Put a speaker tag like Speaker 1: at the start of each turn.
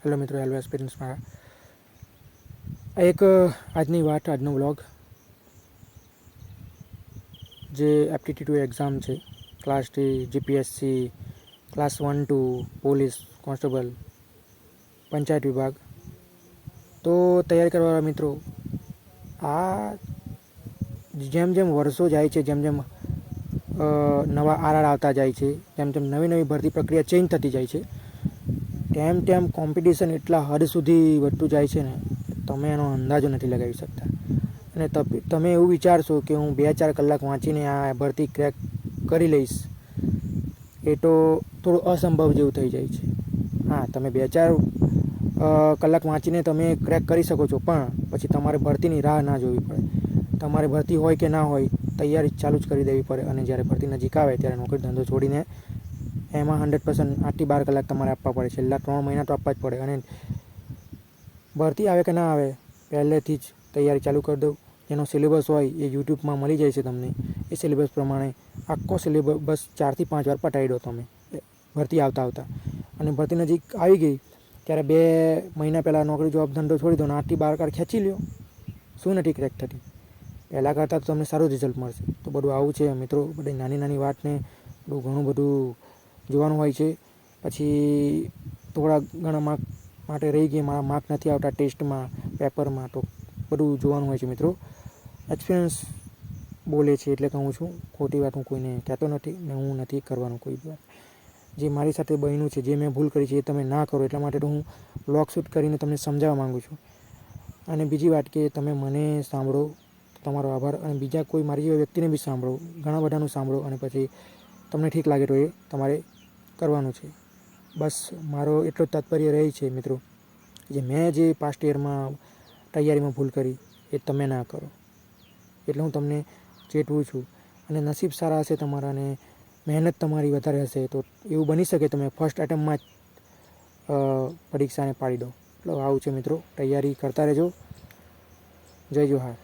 Speaker 1: Hello મિત્રો, hello એક્સપિરિયન્સમાં એક આજની વાત, આજનો વ્લોગ જે એપ્ટિટ્યૂડ એક્ઝામ છે, class 3 GPSC, class 1-2 police constable, panchayat વિભાગ. તો તૈયારી કરવાવાળા મિત્રો, આ જેમ જેમ વર્ષો જાય છે, જેમ જેમ નવા આરઆર આવતા જાય છે, જેમ જેમ નવી નવી ભરતી પ્રક્રિયા ચેન્જ થતી જાય છે, તેમ તેમ કોમ્પિટિશન એટલા હદ સુધી વધતું જાય છે ને, તમે એનો અંદાજો નથી લગાવી શકતા. અને તમે એવું વિચારશો કે હું 2-4 કલાક વાંચીને આ ભરતી ક્રેક કરી લઈશ, એ તો થોડું અસંભવ જેવું થઈ જાય છે. હા, તમે 2-4 કલાક વાંચીને તમે ક્રેક કરી શકો છો, પણ પછી તમારે ભરતીની રાહ ના જોવી પડે. તમારે ભરતી હોય કે ના હોય, તૈયારી ચાલુ જ કરી દેવી પડે. અને જ્યારે ભરતી નજીક આવે ત્યારે નોકરી ધંધો છોડીને એમાં 100% 8 થી 12 કલાક તમારે આપવા પડે. છેલ્લા 3 મહિના તો આપવા જ પડે. અને ભરતી આવે કે ના આવે, પહેલેથી જ તૈયારી ચાલુ કરી દો. જેનો સિલેબસ હોય એ યુટ્યુબમાં મળી જાય છે તમને. એ સિલેબસ પ્રમાણે આખો સિલેબસ 4 થી 5 વાર પટાવી દો તમે ભરતી આવતા. અને ભરતી નજીક આવી ગઈ ત્યારે 2 મહિના પહેલાં નોકરી જોબ ધંધો છોડી દો અને 8 થી 12 કલાક ખેંચી લ્યો. શું નથી ક્રેક થતી? પહેલાં કરતાં તો તમને સારું રિઝલ્ટ મળશે. તો બધું આવું છે મિત્રો, બધી નાની નાની વાતને ઘણું બધું જોવાનું હોય છે. પછી થોડા ઘણા માર્ક માટે રહી ગઈ, મારા માર્ક નથી આવતા ટેસ્ટમાં, પેપરમાં, તો બધું જોવાનું હોય છે મિત્રો. એક્સપિરિયન્સ બોલે છે એટલે કહું છું, ખોટી વાત હું કોઈને કહેતો નથી ને હું નથી કરવાનું કોઈ વાત. જે મારી સાથે બન્યું છે, જે મેં ભૂલ કરી છે, એ તમે ના કરો એટલા માટે તો હું વ્લોગ શૂટ કરીને તમને સમજાવવા માગું છું. અને બીજી વાત કે તમે મને સાંભળો, તમારો આભાર. અને બીજા કોઈ મારી જેવા વ્યક્તિને બી સાંભળો, ઘણા બધાનું સાંભળો, અને પછી તમને ઠીક લાગે તો એ તમારે કરવાનું છે. બસ મારો એટલો જ તાત્પર્ય રહે છે મિત્રો, જે મેં જે પાસ્ટ યરમાં તૈયારીમાં ભૂલ કરી એ તમે ના કરો. એટલે હું તમને ચેતવું છું. અને નસીબ સારા હશે તમારા, અને મહેનત તમારી વધારે હશે, તો એવું બની શકે તમે ફર્સ્ટ એટેમ્પમાં જ પરીક્ષાને પાડી દો. એટલે આવું છે મિત્રો, તૈયારી કરતા રહેજો. જય જોહાર.